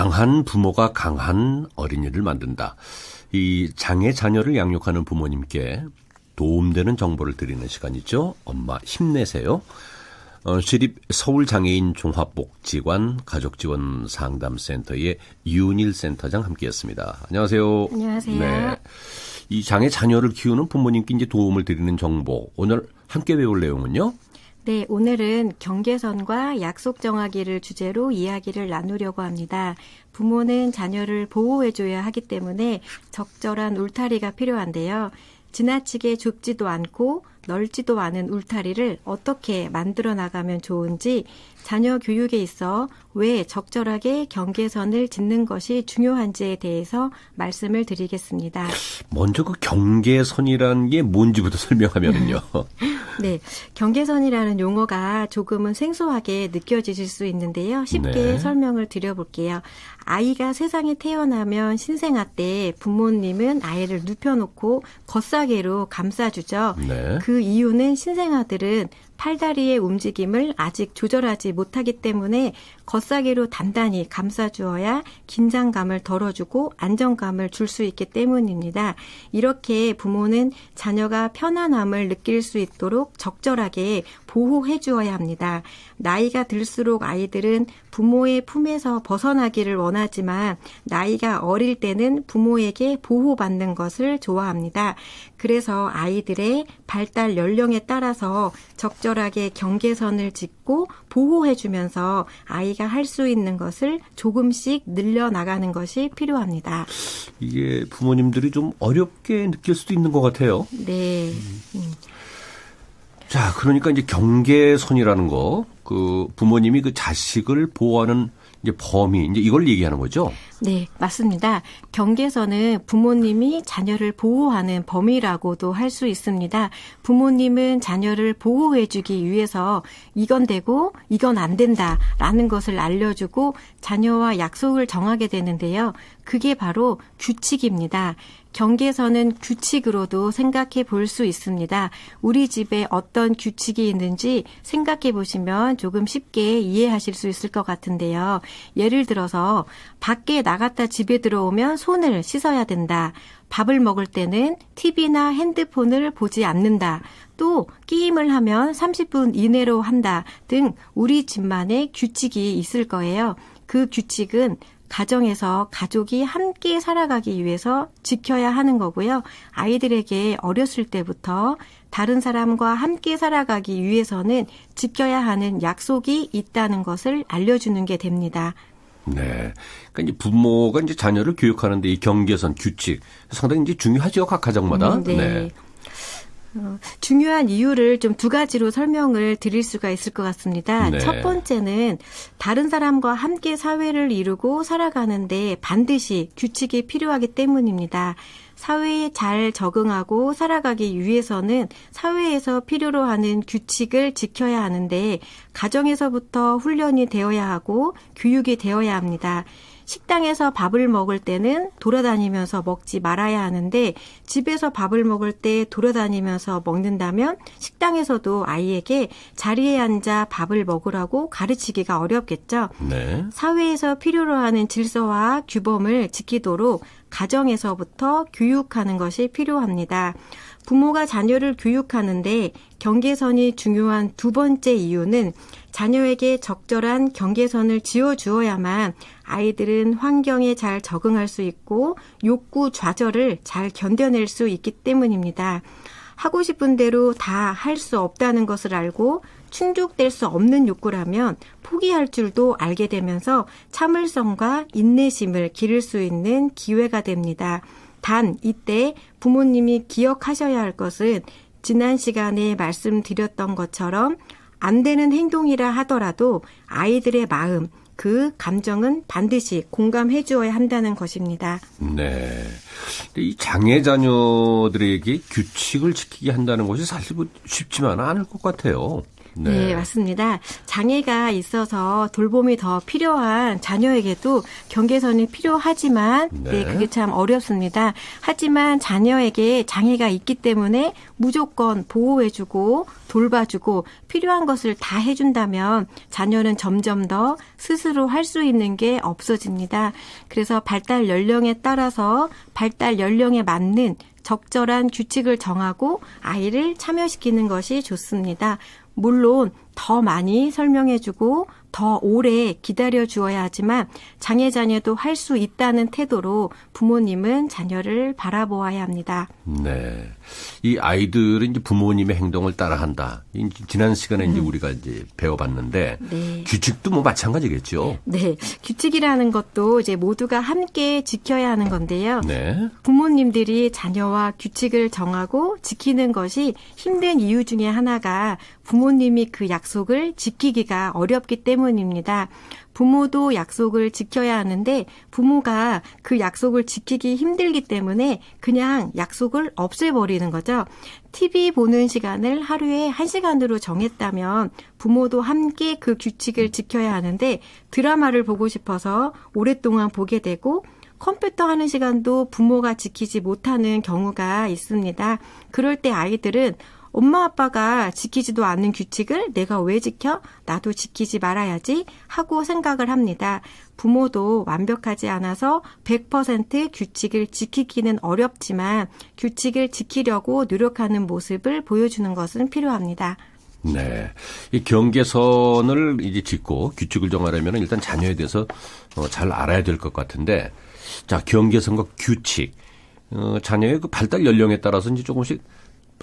강한 부모가 강한 어린이를 만든다. 이 장애 자녀를 양육하는 부모님께 도움되는 정보를 드리는 시간이죠. 엄마 힘내세요. 시립 서울장애인 종합복지관 가족지원상담센터의 이윤일 센터장 함께했습니다. 안녕하세요. 안녕하세요. 네. 이 장애 자녀를 키우는 부모님께 이제 도움을 드리는 정보, 오늘 함께 배울 내용은요? 네, 오늘은 경계선과 약속 정하기를 주제로 이야기를 나누려고 합니다. 부모는 자녀를 보호해줘야 하기 때문에 적절한 울타리가 필요한데요. 지나치게 좁지도 않고 넓지도 않은 울타리를 어떻게 만들어 나가면 좋은지, 자녀 교육에 있어 왜 적절하게 경계선을 짓는 것이 중요한지에 대해서 말씀을 드리겠습니다. 먼저 그 경계선이라는 게 뭔지부터 설명하면은요. 네, 경계선이라는 용어가 조금은 생소하게 느껴지실 수 있는데요. 쉽게 설명을 드려볼게요. 아이가 세상에 태어나면 신생아 때 부모님은 아이를 눕혀놓고 겉사개로 감싸주죠. 네. 그 이유는 신생아들은 팔다리의 움직임을 아직 조절하지 못하기 때문에 겉사개로 단단히 감싸주어야 긴장감을 덜어주고 안정감을 줄 수 있기 때문입니다. 이렇게 부모는 자녀가 편안함을 느낄 수 있도록 적절하게 보호해 주어야 합니다. 나이가 들수록 아이들은 부모의 품에서 벗어나기를 원하지만 나이가 어릴 때는 부모에게 보호받는 것을 좋아합니다. 그래서 아이들의 발달 연령에 따라서 적절하게 경계선을 짓고 보호해주면서 아이가 할 수 있는 것을 조금씩 늘려나가는 것이 필요합니다. 이게 부모님들이 좀 어렵게 느낄 수도 있는 것 같아요. 네. 자, 그러니까 이제 경계선이라는 거, 그 부모님이 그 자식을 보호하는 이제 범위, 이제 이걸 얘기하는 거죠? 네, 맞습니다. 경계선은 부모님이 자녀를 보호하는 범위라고도 할 수 있습니다. 부모님은 자녀를 보호해주기 위해서 이건 되고 이건 안 된다라는 것을 알려주고 자녀와 약속을 정하게 되는데요. 그게 바로 규칙입니다. 경계선은 규칙으로도 생각해 볼 수 있습니다. 우리 집에 어떤 규칙이 있는지 생각해 보시면 조금 쉽게 이해하실 수 있을 것 같은데요. 예를 들어서 밖에 나갔다 집에 들어오면 손을 씻어야 된다. 밥을 먹을 때는 TV나 핸드폰을 보지 않는다. 또 게임을 하면 30분 이내로 한다 등 우리 집만의 규칙이 있을 거예요. 그 규칙은 가정에서 가족이 함께 살아가기 위해서 지켜야 하는 거고요. 아이들에게 어렸을 때부터 다른 사람과 함께 살아가기 위해서는 지켜야 하는 약속이 있다는 것을 알려주는 게 됩니다. 네. 그러니까 이제 부모가 이제 자녀를 교육하는데 이 경계선, 규칙 상당히 이제 중요하죠, 각 가정마다. 네. 중요한 이유를 좀 두 가지로 설명을 드릴 수가 있을 것 같습니다. 네. 첫 번째는 다른 사람과 함께 사회를 이루고 살아가는데 반드시 규칙이 필요하기 때문입니다. 사회에 잘 적응하고 살아가기 위해서는 사회에서 필요로 하는 규칙을 지켜야 하는데 가정에서부터 훈련이 되어야 하고 교육이 되어야 합니다. 식당에서 밥을 먹을 때는 돌아다니면서 먹지 말아야 하는데 집에서 밥을 먹을 때 돌아다니면서 먹는다면 식당에서도 아이에게 자리에 앉아 밥을 먹으라고 가르치기가 어렵겠죠. 네. 사회에서 필요로 하는 질서와 규범을 지키도록 가정에서부터 교육하는 것이 필요합니다. 부모가 자녀를 교육하는데 경계선이 중요한 두 번째 이유는 자녀에게 적절한 경계선을 지어주어야만 아이들은 환경에 잘 적응할 수 있고 욕구 좌절을 잘 견뎌낼 수 있기 때문입니다. 하고 싶은 대로 다 할 수 없다는 것을 알고 충족될 수 없는 욕구라면 포기할 줄도 알게 되면서 참을성과 인내심을 기를 수 있는 기회가 됩니다. 단 이때 부모님이 기억하셔야 할 것은 지난 시간에 말씀드렸던 것처럼 안 되는 행동이라 하더라도 아이들의 마음, 그 감정은 반드시 공감해 주어야 한다는 것입니다. 네. 이 장애 자녀들에게 규칙을 지키게 한다는 것이 사실 쉽지만은 않을 것 같아요. 네, 맞습니다. 장애가 있어서 돌봄이 더 필요한 자녀에게도 경계선이 필요하지만 네, 그게 참 어렵습니다. 하지만 자녀에게 장애가 있기 때문에 무조건 보호해주고 돌봐주고 필요한 것을 다 해준다면 자녀는 점점 더 스스로 할 수 있는 게 없어집니다. 그래서 발달 연령에 따라서 발달 연령에 맞는 적절한 규칙을 정하고 아이를 참여시키는 것이 좋습니다. 물론 더 많이 설명해주고 더 오래 기다려 주어야 하지만 장애 자녀도 할 수 있다는 태도로 부모님은 자녀를 바라보아야 합니다. 네. 이 아이들은 이제 부모님의 행동을 따라한다. 지난 시간에 이제 우리가 이제 배워봤는데 네. 규칙도 뭐 마찬가지겠죠. 네. 규칙이라는 것도 이제 모두가 함께 지켜야 하는 건데요. 네. 부모님들이 자녀와 규칙을 정하고 지키는 것이 힘든 이유 중에 하나가 부모님이 그 약속을 지키기가 어렵기 때문입니다. 부모도 약속을 지켜야 하는데 부모가 그 약속을 지키기 힘들기 때문에 그냥 약속을 없애버리는 거죠. TV 보는 시간을 하루에 1시간으로 정했다면 부모도 함께 그 규칙을 지켜야 하는데 드라마를 보고 싶어서 오랫동안 보게 되고 컴퓨터 하는 시간도 부모가 지키지 못하는 경우가 있습니다. 그럴 때 아이들은 엄마 아빠가 지키지도 않는 규칙을 내가 왜 지켜? 나도 지키지 말아야지 하고 생각을 합니다. 부모도 완벽하지 않아서 100% 규칙을 지키기는 어렵지만 규칙을 지키려고 노력하는 모습을 보여주는 것은 필요합니다. 네. 이 경계선을 이제 짓고 규칙을 정하려면 일단 자녀에 대해서 잘 알아야 될 것 같은데, 자, 경계선과 규칙, 자녀의 그 발달 연령에 따라서 이제 조금씩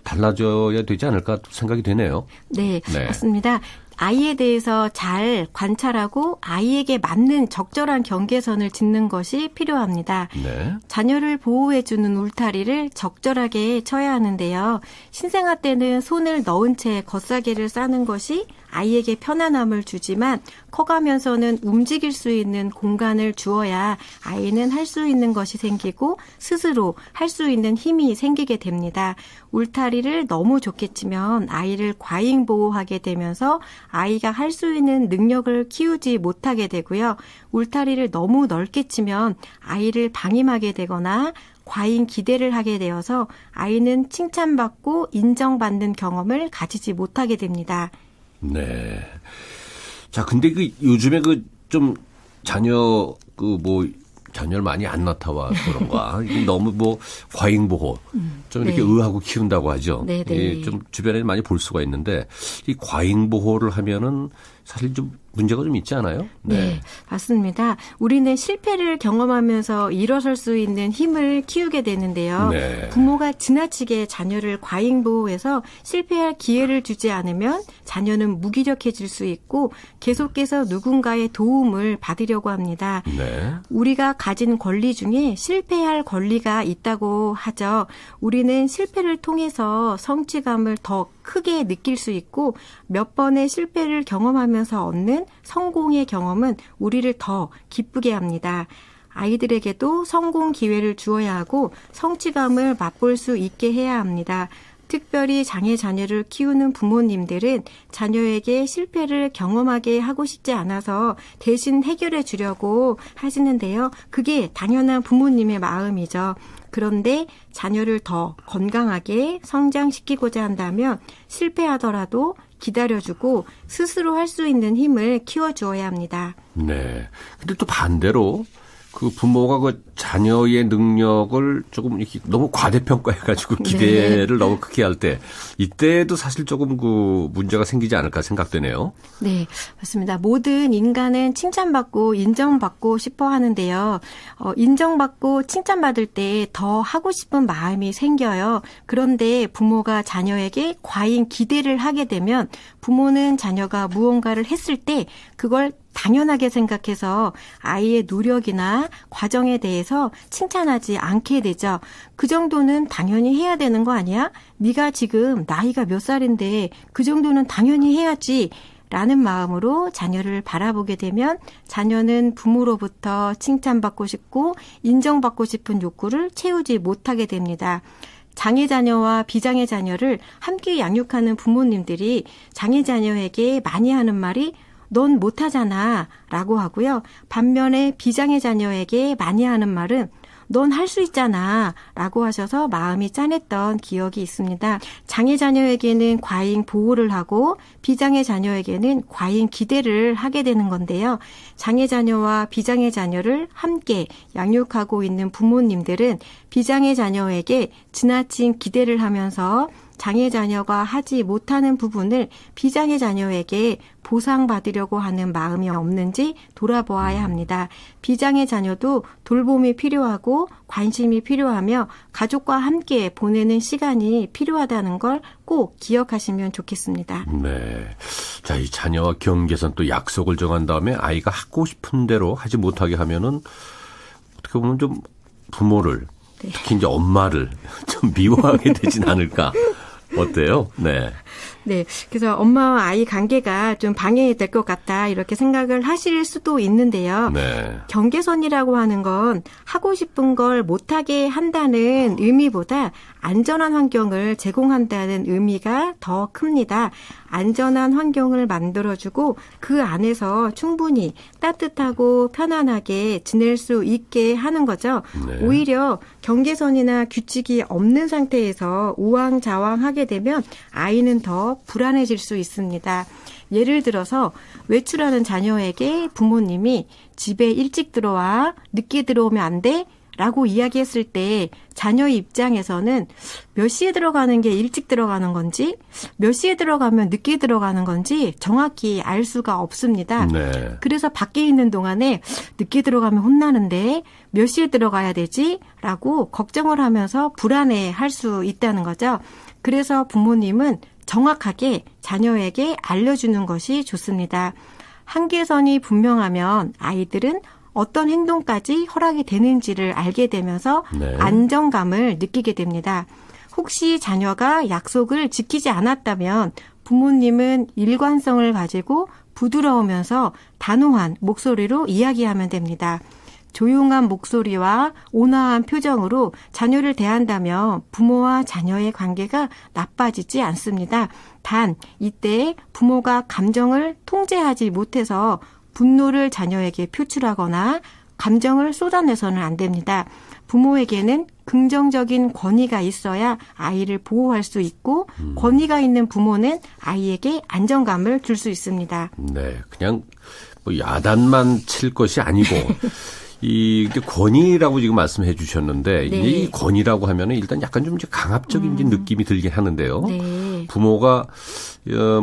달라져야 되지 않을까 생각이 되네요. 네, 네. 맞습니다. 아이에 대해서 잘 관찰하고 아이에게 맞는 적절한 경계선을 짓는 것이 필요합니다. 네. 자녀를 보호해주는 울타리를 적절하게 쳐야 하는데요. 신생아 때는 손을 넣은 채 겉사계를 싸는 것이 아이에게 편안함을 주지만 커가면서는 움직일 수 있는 공간을 주어야 아이는 할 수 있는 것이 생기고 스스로 할 수 있는 힘이 생기게 됩니다. 울타리를 너무 좁게 치면 아이를 과잉 보호하게 되면서 아이가 할 수 있는 능력을 키우지 못하게 되고요. 울타리를 너무 넓게 치면 아이를 방임하게 되거나 과잉 기대를 하게 되어서 아이는 칭찬받고 인정받는 경험을 가지지 못하게 됩니다. 네. 자, 근데 그 요즘에 그 좀 자녀 자녀를 많이 안 낳다와 그런가 너무 뭐 과잉 보호 좀 이렇게 네. 의하고 키운다고 하죠. 네, 네. 좀 주변에 많이 볼 수가 있는데 이 과잉 보호를 하면은 사실 좀 문제가 좀 있지 않아요? 네, 맞습니다. 우리는 실패를 경험하면서 일어설 수 있는 힘을 키우게 되는데요. 네. 부모가 지나치게 자녀를 과잉 보호해서 실패할 기회를 주지 않으면 자녀는 무기력해질 수 있고 계속해서 누군가의 도움을 받으려고 합니다. 네. 우리가 가진 권리 중에 실패할 권리가 있다고 하죠. 우리는 실패를 통해서 성취감을 더 크게 느낄 수 있고 몇 번의 실패를 경험하면서 얻는 성공의 경험은 우리를 더 기쁘게 합니다. 아이들에게도 성공 기회를 주어야 하고 성취감을 맛볼 수 있게 해야 합니다. 특별히 장애 자녀를 키우는 부모님들은 자녀에게 실패를 경험하게 하고 싶지 않아서 대신 해결해 주려고 하시는데요. 그게 당연한 부모님의 마음이죠. 그런데 자녀를 더 건강하게 성장시키고자 한다면 실패하더라도 기다려주고 스스로 할 수 있는 힘을 키워주어야 합니다. 네. 근데 또 반대로 그 부모가 그 자녀의 능력을 조금 이렇게 너무 과대평가해가지고 기대를 너무 크게 할 때 이때도 사실 조금 그 문제가 생기지 않을까 생각되네요. 네, 맞습니다. 모든 인간은 칭찬받고 인정받고 싶어 하는데요. 인정받고 칭찬받을 때 더 하고 싶은 마음이 생겨요. 그런데 부모가 자녀에게 과잉 기대를 하게 되면 부모는 자녀가 무언가를 했을 때 그걸 당연하게 생각해서 아이의 노력이나 과정에 대해서 칭찬하지 않게 되죠. 그 정도는 당연히 해야 되는 거 아니야? 네가 지금 나이가 몇 살인데 그 정도는 당연히 해야지. 라는 마음으로 자녀를 바라보게 되면 자녀는 부모로부터 칭찬받고 싶고 인정받고 싶은 욕구를 채우지 못하게 됩니다. 장애 자녀와 비장애 자녀를 함께 양육하는 부모님들이 장애 자녀에게 많이 하는 말이 넌 못하잖아 라고 하고요. 반면에 비장애 자녀에게 많이 하는 말은 넌 할 수 있잖아 라고 하셔서 마음이 짠했던 기억이 있습니다. 장애 자녀에게는 과잉 보호를 하고 비장애 자녀에게는 과잉 기대를 하게 되는 건데요. 장애 자녀와 비장애 자녀를 함께 양육하고 있는 부모님들은 비장애 자녀에게 지나친 기대를 하면서 장애 자녀가 하지 못하는 부분을 비장애 자녀에게 보상받으려고 하는 마음이 없는지 돌아보아야 합니다. 비장애 자녀도 돌봄이 필요하고 관심이 필요하며 가족과 함께 보내는 시간이 필요하다는 걸 꼭 기억하시면 좋겠습니다. 네. 자, 이 자녀와 경계선 또 약속을 정한 다음에 아이가 하고 싶은 대로 하지 못하게 하면은 어떻게 보면 좀 부모를 네. 특히 이제 엄마를 좀 미워하게 되진 않을까. 어때요? 네. 네. 그래서 엄마와 아이 관계가 좀 방해될 것 같다 이렇게 생각을 하실 수도 있는데요. 네. 경계선이라고 하는 건 하고 싶은 걸 못하게 한다는 의미보다 안전한 환경을 제공한다는 의미가 더 큽니다. 안전한 환경을 만들어주고 그 안에서 충분히 따뜻하고 편안하게 지낼 수 있게 하는 거죠. 네. 오히려 경계선이나 규칙이 없는 상태에서 우왕좌왕하게 되면 아이는 더 불안해질 수 있습니다. 예를 들어서 외출하는 자녀에게 부모님이 집에 일찍 들어와 늦게 들어오면 안 돼? 라고 이야기했을 때 자녀의 입장에서는 몇 시에 들어가는 게 일찍 들어가는 건지 몇 시에 들어가면 늦게 들어가는 건지 정확히 알 수가 없습니다. 네. 그래서 밖에 있는 동안에 늦게 들어가면 혼나는데 몇 시에 들어가야 되지? 라고 걱정을 하면서 불안해할 수 있다는 거죠. 그래서 부모님은 정확하게 자녀에게 알려주는 것이 좋습니다. 한계선이 분명하면 아이들은 어떤 행동까지 허락이 되는지를 알게 되면서 네. 안정감을 느끼게 됩니다. 혹시 자녀가 약속을 지키지 않았다면 부모님은 일관성을 가지고 부드러우면서 단호한 목소리로 이야기하면 됩니다. 조용한 목소리와 온화한 표정으로 자녀를 대한다면 부모와 자녀의 관계가 나빠지지 않습니다. 단 이때 부모가 감정을 통제하지 못해서 분노를 자녀에게 표출하거나 감정을 쏟아내서는 안 됩니다. 부모에게는 긍정적인 권위가 있어야 아이를 보호할 수 있고 권위가 있는 부모는 아이에게 안정감을 줄 수 있습니다. 네. 그냥 뭐 야단만 칠 것이 아니고 이게 권위라고 지금 말씀해 주셨는데 네. 이 권위라고 하면은 일단 약간 좀 이제 강압적인 이제 느낌이 들긴 하는데요. 네. 부모가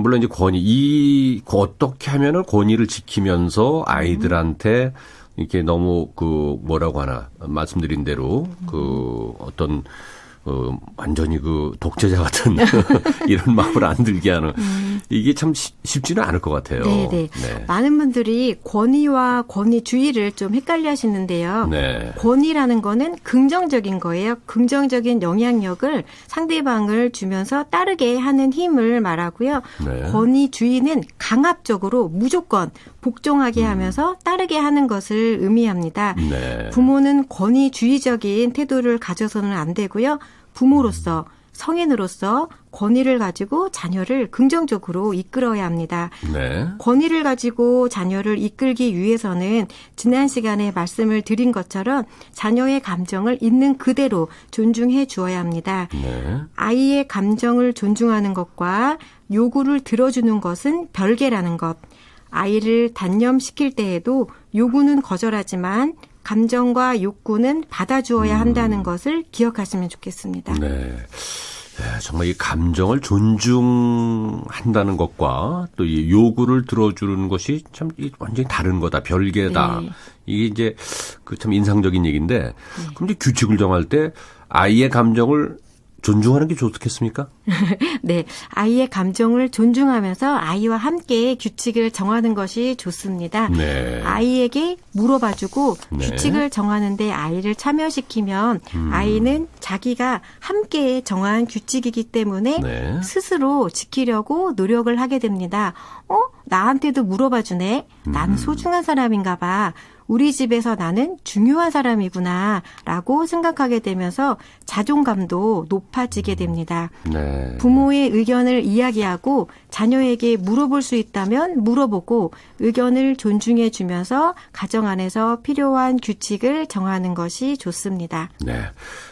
물론 이제 권위 어떻게 하면은 권위를 지키면서 아이들한테 이렇게 너무 그 뭐라고 하나 말씀드린 대로 그 어떤 완전히 그 독재자 같은 이런 마음을 안 들게 하는 이게 참 쉽지는 않을 것 같아요. 네네. 네. 많은 분들이 권위와 권위주의를 좀 헷갈려 하시는데요. 네. 권위라는 거는 긍정적인 거예요. 긍정적인 영향력을 상대방을 주면서 따르게 하는 힘을 말하고요. 네. 권위주의는 강압적으로 무조건 복종하게 하면서 따르게 하는 것을 의미합니다. 네. 부모는 권위주의적인 태도를 가져서는 안 되고요. 부모로서 성인으로서 권위를 가지고 자녀를 긍정적으로 이끌어야 합니다. 네. 권위를 가지고 자녀를 이끌기 위해서는 지난 시간에 말씀을 드린 것처럼 자녀의 감정을 있는 그대로 존중해 주어야 합니다. 네. 아이의 감정을 존중하는 것과 요구를 들어주는 것은 별개라는 것. 아이를 단념시킬 때에도 요구는 거절하지만 감정과 욕구는 받아주어야 한다는 것을 기억하시면 좋겠습니다. 네. 네, 정말 이 감정을 존중한다는 것과 또 이 요구를 들어주는 것이 참 완전히 다른 거다, 별개다. 네. 이게 이제 그 참 인상적인 얘기인데, 그럼 이제 규칙을 정할 때 아이의 감정을 존중하는 게 좋겠습니까? 네, 아이의 감정을 존중하면서 아이와 함께 규칙을 정하는 것이 좋습니다. 네. 아이에게 물어봐주고 네. 규칙을 정하는데 아이를 참여시키면 아이는 자기가 함께 정한 규칙이기 때문에 네. 스스로 지키려고 노력을 하게 됩니다. 나한테도 물어봐주네. 나는 소중한 사람인가 봐. 우리 집에서 나는 중요한 사람이구나라고 생각하게 되면서 자존감도 높아지게 됩니다. 네. 부모의 의견을 이야기하고 자녀에게 물어볼 수 있다면 물어보고 의견을 존중해 주면서 가정 안에서 필요한 규칙을 정하는 것이 좋습니다. 네.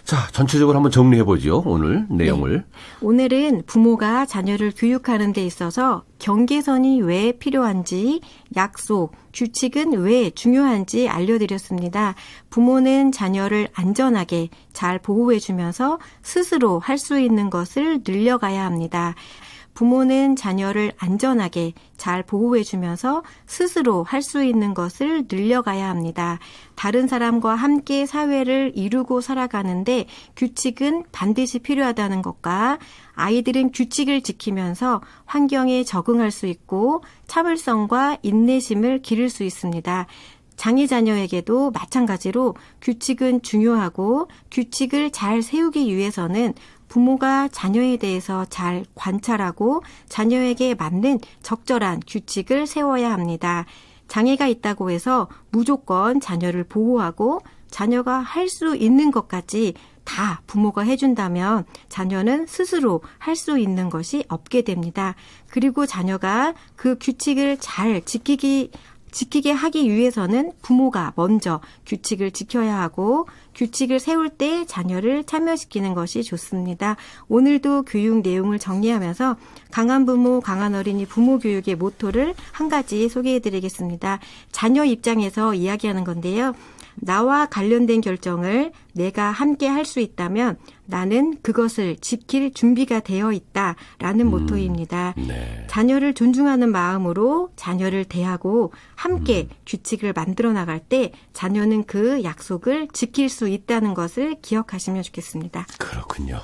자, 전체적으로 한번 정리해 보죠. 오늘 내용을. 오늘은 부모가 자녀를 교육하는 데 있어서 경계선이 왜 필요한지, 약속, 규칙은 왜 중요한지 알려드렸습니다. 부모는 자녀를 안전하게 잘 보호해주면서 스스로 할 수 있는 것을 늘려가야 합니다. 부모는 자녀를 안전하게 잘 보호해주면서 스스로 할 수 있는 것을 늘려가야 합니다. 다른 사람과 함께 사회를 이루고 살아가는데 규칙은 반드시 필요하다는 것과 아이들은 규칙을 지키면서 환경에 적응할 수 있고 참을성과 인내심을 기를 수 있습니다. 장애 자녀에게도 마찬가지로 규칙은 중요하고 규칙을 잘 세우기 위해서는 부모가 자녀에 대해서 잘 관찰하고 자녀에게 맞는 적절한 규칙을 세워야 합니다. 장애가 있다고 해서 무조건 자녀를 보호하고 자녀가 할 수 있는 것까지 다 부모가 해준다면 자녀는 스스로 할 수 있는 것이 없게 됩니다. 그리고 자녀가 그 규칙을 잘 지키게 하기 위해서는 부모가 먼저 규칙을 지켜야 하고 규칙을 세울 때 자녀를 참여시키는 것이 좋습니다. 오늘도 교육 내용을 정리하면서 강한 부모, 강한 어린이 부모 교육의 모토를 한 가지 소개해드리겠습니다. 자녀 입장에서 이야기하는 건데요. 나와 관련된 결정을 내가 함께 할 수 있다면 나는 그것을 지킬 준비가 되어 있다라는 모토입니다. 네. 자녀를 존중하는 마음으로 자녀를 대하고 함께 규칙을 만들어 나갈 때 자녀는 그 약속을 지킬 수 있다는 것을 기억하시면 좋겠습니다. 그렇군요.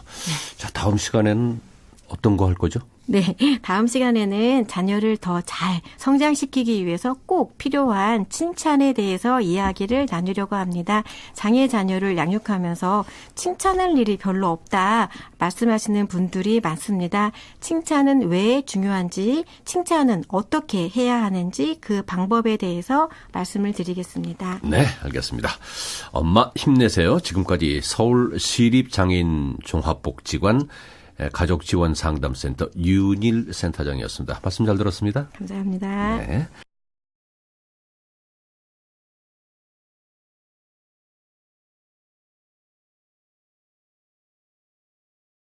자, 다음 시간에는 어떤 거 할 거죠? 네, 다음 시간에는 자녀를 더 잘 성장시키기 위해서 꼭 필요한 칭찬에 대해서 이야기를 나누려고 합니다. 장애 자녀를 양육하면서 칭찬할 일이 별로 없다 말씀하시는 분들이 많습니다. 칭찬은 왜 중요한지, 칭찬은 어떻게 해야 하는지 그 방법에 대해서 말씀을 드리겠습니다. 네, 알겠습니다. 엄마 힘내세요. 지금까지 서울시립장애인 종합복지관 가족지원상담센터 윤일 센터장이었습니다. 말씀 잘 들었습니다. 감사합니다. 네.